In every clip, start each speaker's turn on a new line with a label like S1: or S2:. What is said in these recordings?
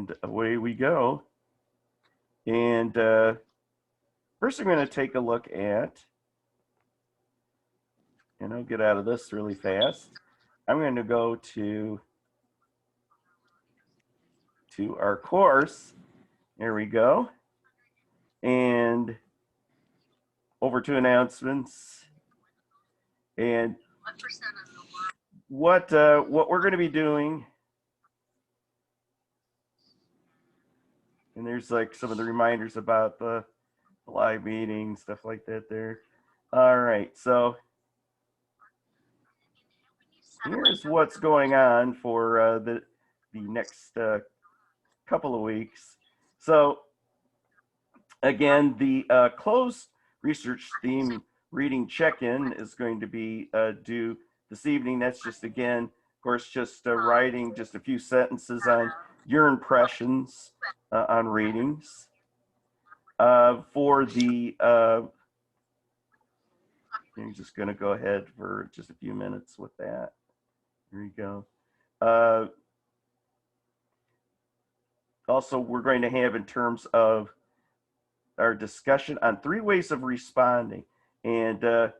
S1: And away we go. And first I'm going to take a look at, and I'll get out of this really fast. I'm going to go to our course. There we go. And over to announcements. And what we're going to be doing, and there's like some of the reminders about the live meeting, stuff like that there. All right, so here's what's going on for the next couple of weeks. So again, the closed research theme reading check-in is going to be due this evening. That's just, again, of course, just writing just a few sentences on your impressions on readings. For the, I'm just going to go ahead for just a few minutes with that. Here we go. Also, we're going to have, in terms of our discussion on 3 ways of responding. And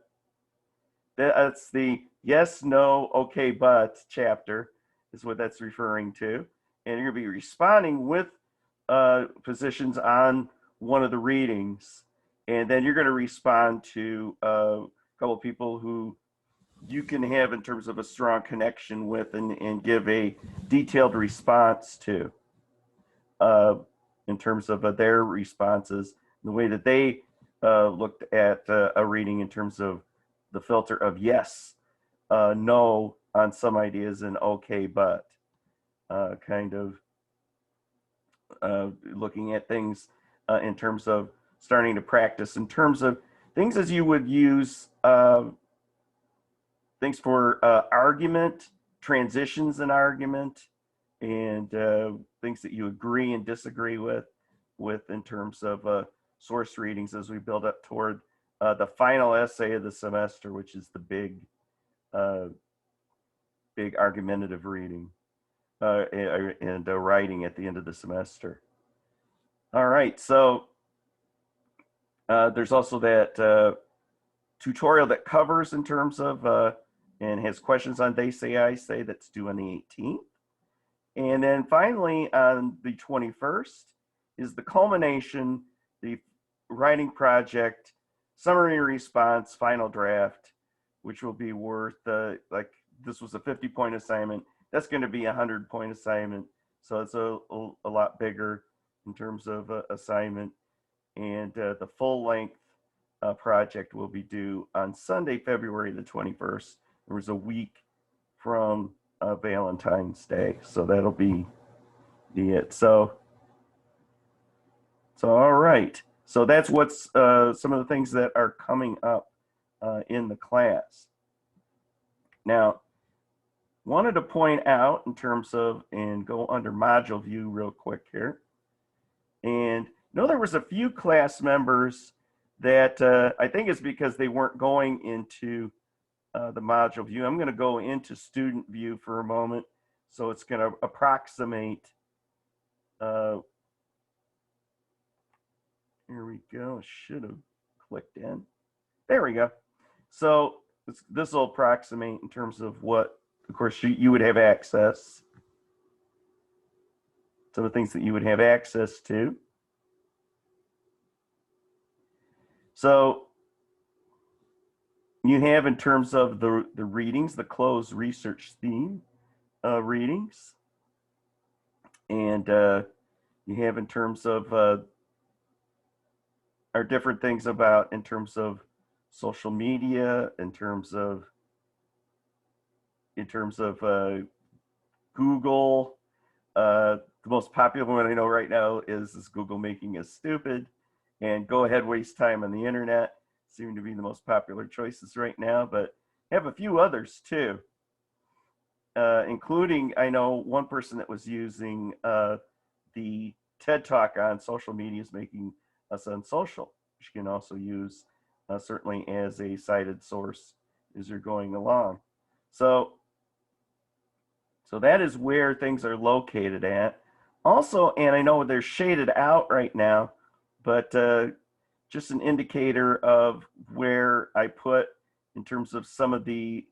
S1: that's the yes, no, okay, but chapter is what that's referring to. And you're going to be responding with positions on one of the readings. And then you're going to respond to a couple of people who you can have in terms of a strong connection with and give a detailed response to in terms of their responses, the way that they looked at a reading in terms of the filter of yes, no on some ideas, and okay, but kind of looking at things in terms of starting to practice, in terms of things as you would use things for argument, transitions in argument, and things that you agree and disagree with in terms of source readings as we build up toward the final essay of the semester, which is the big argumentative reading and writing at the end of the semester. All right, so there's also that tutorial that covers in terms of and has questions on They Say, I Say, that's due on the 18th. And then finally on the 21st is the culmination, the writing project, summary response, final draft, which will be worth, like this was a 50-point assignment. That's going to be a 100-point assignment. So it's a lot bigger in terms of assignment. And the full length project will be due on Sunday, February the 21st. There was a week from Valentine's Day. So that'll be it. So all right. So that's what's some of the things that are coming up in the class. Now, wanted to point out in terms of, and go under module view real quick here. And there was a few class members that I think it's because they weren't going into the module view. I'm going to go into student view for a moment. So it's going to approximate. Here we go. Should have clicked in. There we go. So this will approximate in terms of what, of course, you would have access. Some of the things that you would have access to. So you have, in terms of the readings, the closed research theme readings. And you have, in terms of are different things about, in terms of social media, in terms of Google. The most popular one I know right now is Google making us stupid, and go ahead, waste time on the internet seem to be the most popular choices right now, but I have a few others too, including, I know one person that was using the TED Talk on social media is making us unsocial, which you can also use certainly as a cited source as you're going along. So that is where things are located at. Also, and I know they're shaded out right now, but just an indicator of where I put in terms of some of the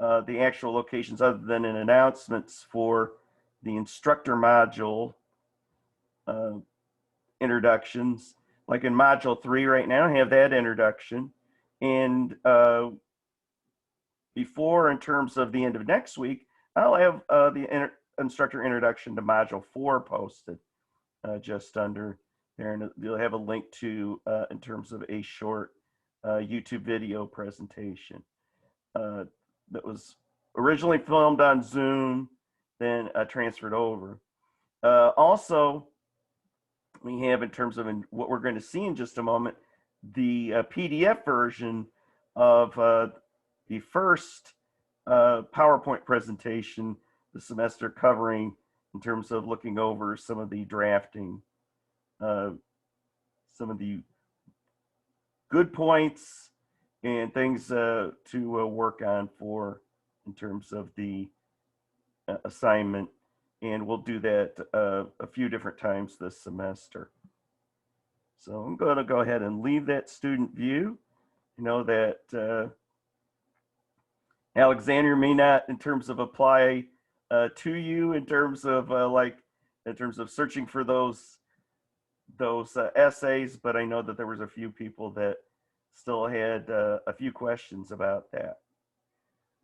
S1: actual locations other than in announcements for the instructor module uh, introductions. Like in module 3 right now, I have that introduction. And before, in terms of the end of next week, I'll have the instructor introduction to module 4 posted just under there. And you'll have a link to, in terms of a short YouTube video presentation that was originally filmed on Zoom, then transferred over. Also, we have, in terms of what we're going to see in just a moment, the PDF version of the first PowerPoint presentation the semester, covering in terms of looking over some of the drafting, some of the good points and things to work on for in terms of the assignment. And we'll do that a few different times this semester. So I'm going to go ahead and leave that student view. You know that Alexander may not, in terms of apply to you, in terms of in terms of searching for those essays, but I know that there was a few people that still had a few questions about that.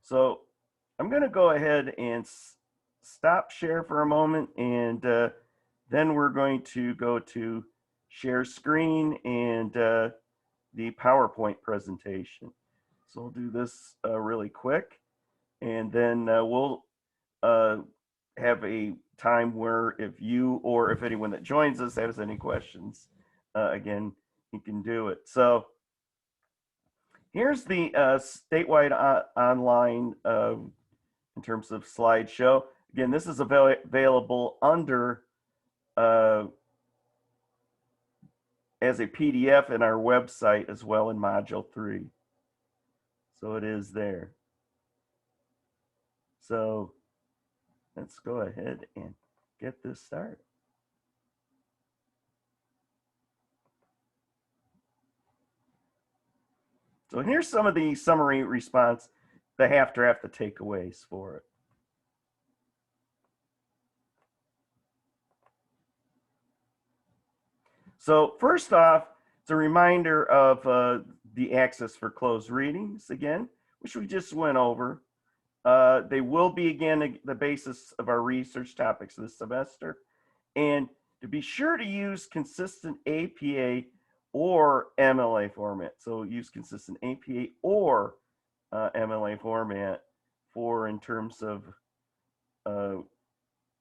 S1: So I'm going to go ahead and stop share for a moment, and then we're going to go to share screen and the PowerPoint presentation. So we'll do this really quick, and then we'll have a time where if you or if anyone that joins us has any questions, again, you can do it. So here's the statewide online in terms of slideshow. Again, this is available under as a PDF in our website as well in Module 3. So it is there. So let's go ahead and get this started. So here's some of the summary response, the half draft, the takeaways for it. So first off, it's a reminder of the access for closed readings again, which we just went over. They will be, again, the basis of our research topics this semester. And to be sure to use consistent APA or MLA format. So use consistent APA or MLA format for in terms of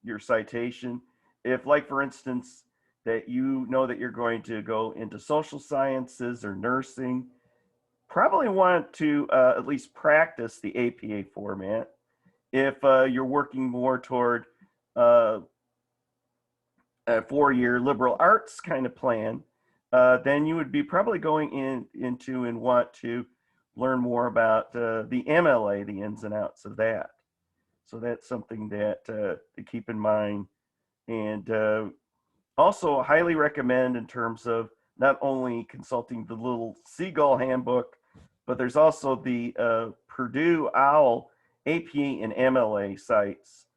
S1: your citation. If, like, for instance, that you know that you're going to go into social sciences or nursing, probably want to at least practice the APA format. If you're working more toward a 4-year liberal arts kind of plan, then you would be probably going into and want to learn more about the MLA, the ins and outs of that. So that's something that to keep in mind. And also highly recommend in terms of not only consulting the little Seagull handbook, but there's also the Purdue OWL APA and MLA sites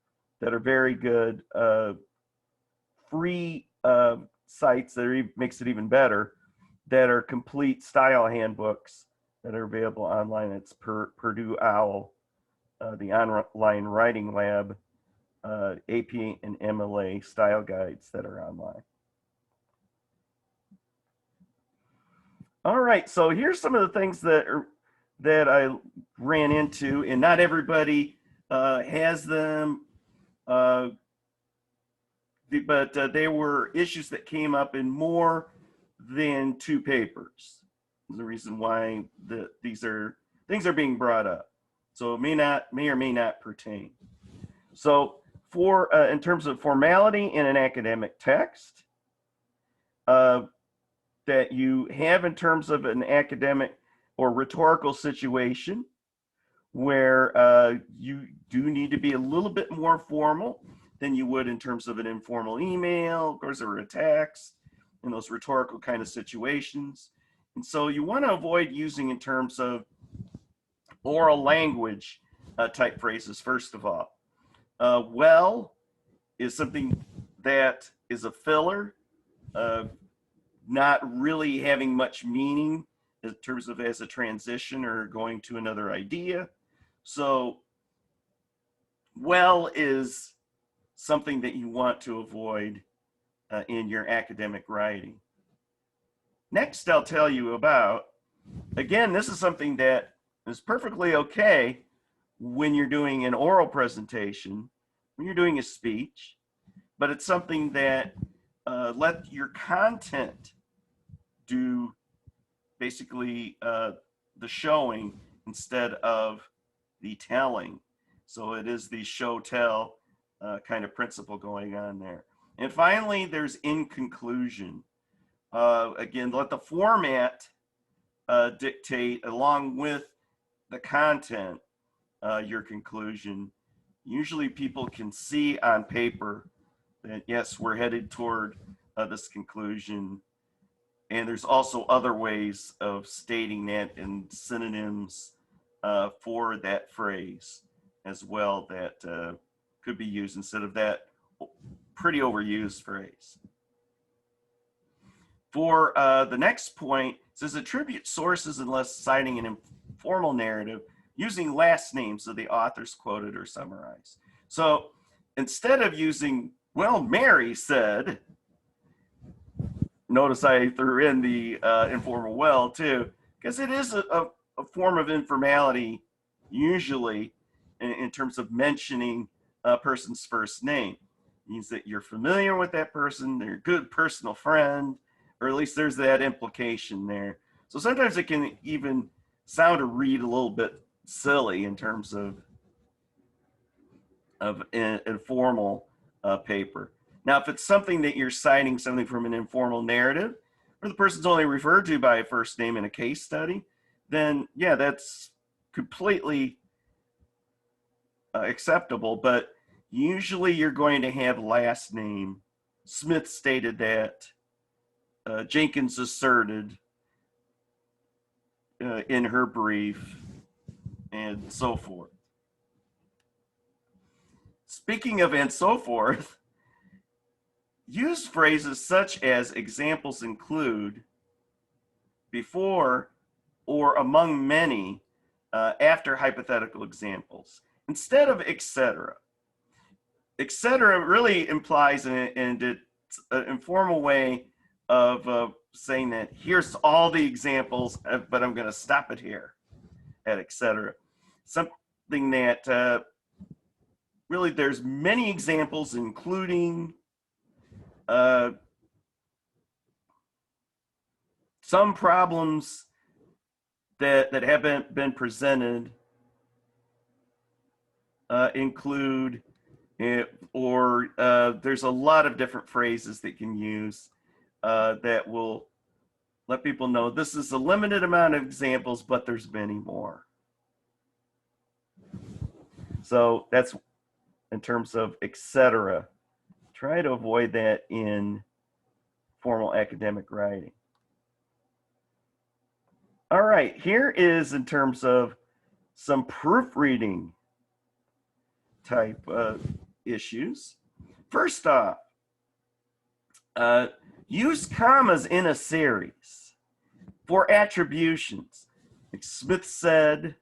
S1: that are very good, free sites that makes it even better, that are complete style handbooks that are available online. It's Purdue OWL, the online writing lab, APA and MLA style guides that are online. All right, so here's some of the things that I ran into, and not everybody has them, but they were issues that came up in more than 2 papers. There's a reason why things are being brought up. So it may or may not pertain. So for in terms of formality in an academic text, that you have in terms of an academic or rhetorical situation where you do need to be a little bit more formal, than you would in terms of an informal email, of course, or a text, in those rhetorical kind of situations. And so you want to avoid using in terms of oral language type phrases, first of all. Well is something that is a filler, not really having much meaning in terms of as a transition or going to another idea. So well is something that you want to avoid in your academic writing. Next, I'll tell you about, again, this is something that is perfectly okay when you're doing an oral presentation, when you're doing a speech, but it's something that let your content do basically the showing instead of the telling. So it is the show tell kind of principle going on there. And finally, there's in conclusion. Again, let the format dictate along with the content your conclusion. Usually people can see on paper that yes, we're headed toward this conclusion. And there's also other ways of stating that and synonyms for that phrase as well that could be used instead of that pretty overused phrase. For the next point, it says attribute sources unless citing an informal narrative using last names of the authors quoted or summarized. So instead of using, well, Mary said, notice I threw in the informal well too, because it is a form of informality usually in terms of mentioning a person's first name. It means that you're familiar with that person, they're a good personal friend, or at least there's that implication there. So sometimes it can even sound or read a little bit silly in terms of informal paper. Now, if it's something that you're citing something from an informal narrative, or the person's only referred to by a first name in a case study, then yeah, that's completely acceptable. But usually you're going to have last name. Smith stated that. Jenkins asserted in her brief, and so forth. Speaking of and so forth, use phrases such as examples include, before, or among many, after hypothetical examples, instead of etc. Etc. really implies, and it's an informal way of saying that here's all the examples, but I'm going to stop it here at etc. Something that really there's many examples, including some problems that haven't been presented include, or there's a lot of different phrases that can use that will let people know this is a limited amount of examples, but there's many more. So that's in terms of etc. Try to avoid that in formal academic writing. All right, here is in terms of some proofreading type issues. First off, use commas in a series for attributions. Like Smith said,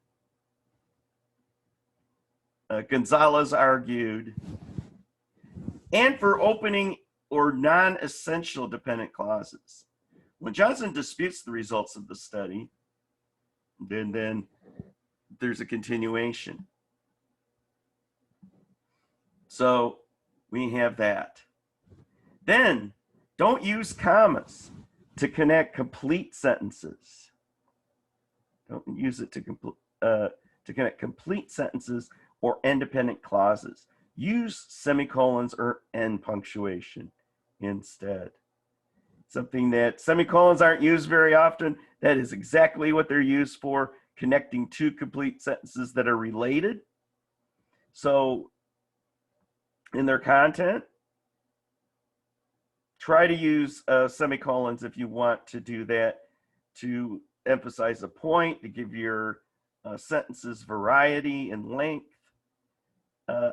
S1: Gonzalez argued, and for opening or non-essential dependent clauses. When Johnson disputes the results of the study, then there's a continuation. So we have that. Then don't use commas to connect complete sentences. Don't use it to connect complete sentences or independent clauses. Use semicolons or end punctuation instead. Something that semicolons aren't used very often. That is exactly what they're used for, connecting two complete sentences that are related. So in their content. Try to use semicolons if you want to do that, to emphasize a point, to give your sentences variety and length.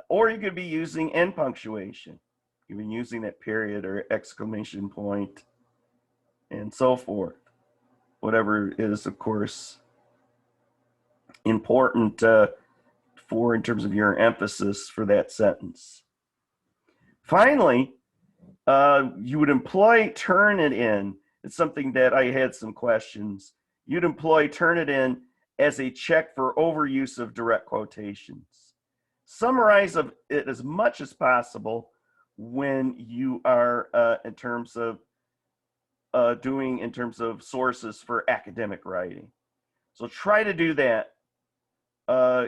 S1: Or you could be using end punctuation. You've been using that period or exclamation point and so forth. Whatever is, of course, important for in terms of your emphasis for that sentence. Finally, you would employ Turnitin. It's something that I had some questions. You'd employ Turnitin as a check for overuse of direct quotations. Summarize of it as much as possible when you are in terms of doing in terms of sources for academic writing. So try to do that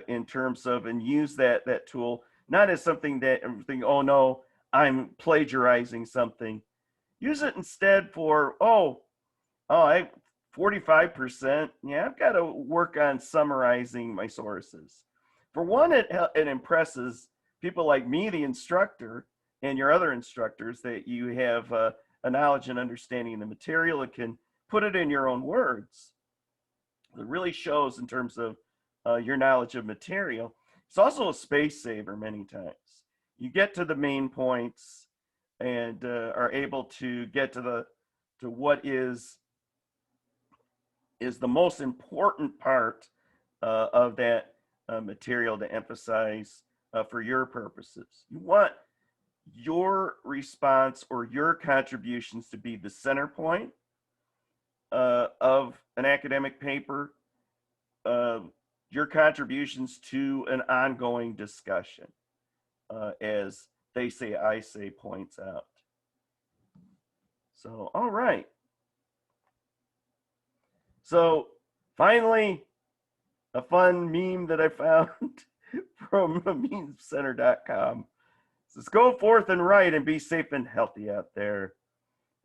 S1: in terms of, and use that tool, not as something that think, oh no, I'm plagiarizing something. Use it instead for, I 45%. Yeah, I've got to work on summarizing my sources. For one, it impresses people like me, the instructor, and your other instructors, that you have a knowledge and understanding of the material and can put it in your own words. It really shows in terms of your knowledge of material. It's also a space saver many times. You get to the main points and are able to get to what is the most important part of that material to emphasize for your purposes. You want your response or your contributions to be the center point of an academic paper, your contributions to an ongoing discussion, as they say, I say points out. So, all right. So finally, a fun meme that I found from memecenter.com says, "Go forth and write and be safe and healthy out there."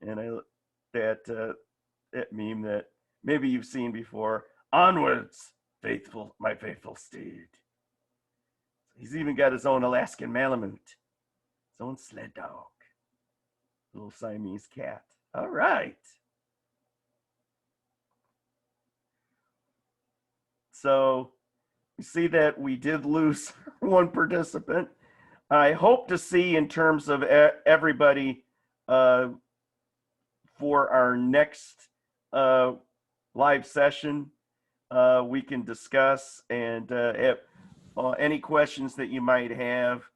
S1: And that meme that maybe you've seen before. "Onwards, faithful, my faithful steed." He's even got his own Alaskan Malamute, his own sled dog, little Siamese cat. All right. So you see that we did lose one participant. I hope to see, in terms of everybody, for our next live session, we can discuss and have any questions that you might have.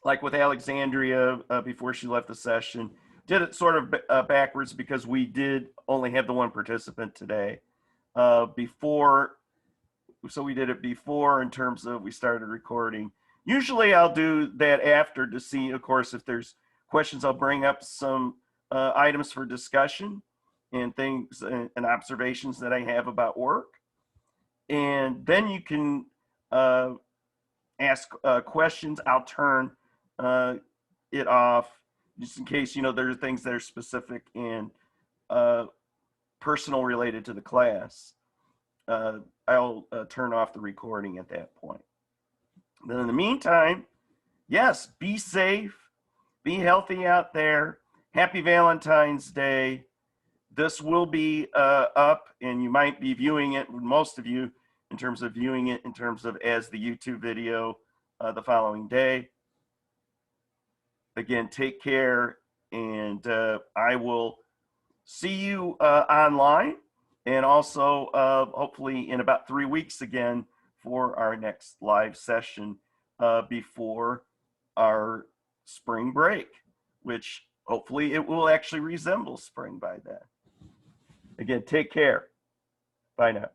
S1: Like with Alexandria, before she left the session, did it sort of backwards because we did only have the one participant today. So we did it before in terms of we started recording. Usually I'll do that after to see, of course, if there's questions. I'll bring up some items for discussion and things and observations that I have about work. And then you can ask questions. I'll turn it off just in case, there are things that are specific and personal related to the class. I'll turn off the recording at that point. Then in the meantime, yes, be safe, be healthy out there. Happy Valentine's Day. This will be up, and you might be viewing it, most of you, in terms of viewing it in terms of as the YouTube video the following day. Again, take care, and I will see you online, and also hopefully in about 3 weeks again for our next live session before our spring break, which hopefully it will actually resemble spring by then. Again, take care. Bye now.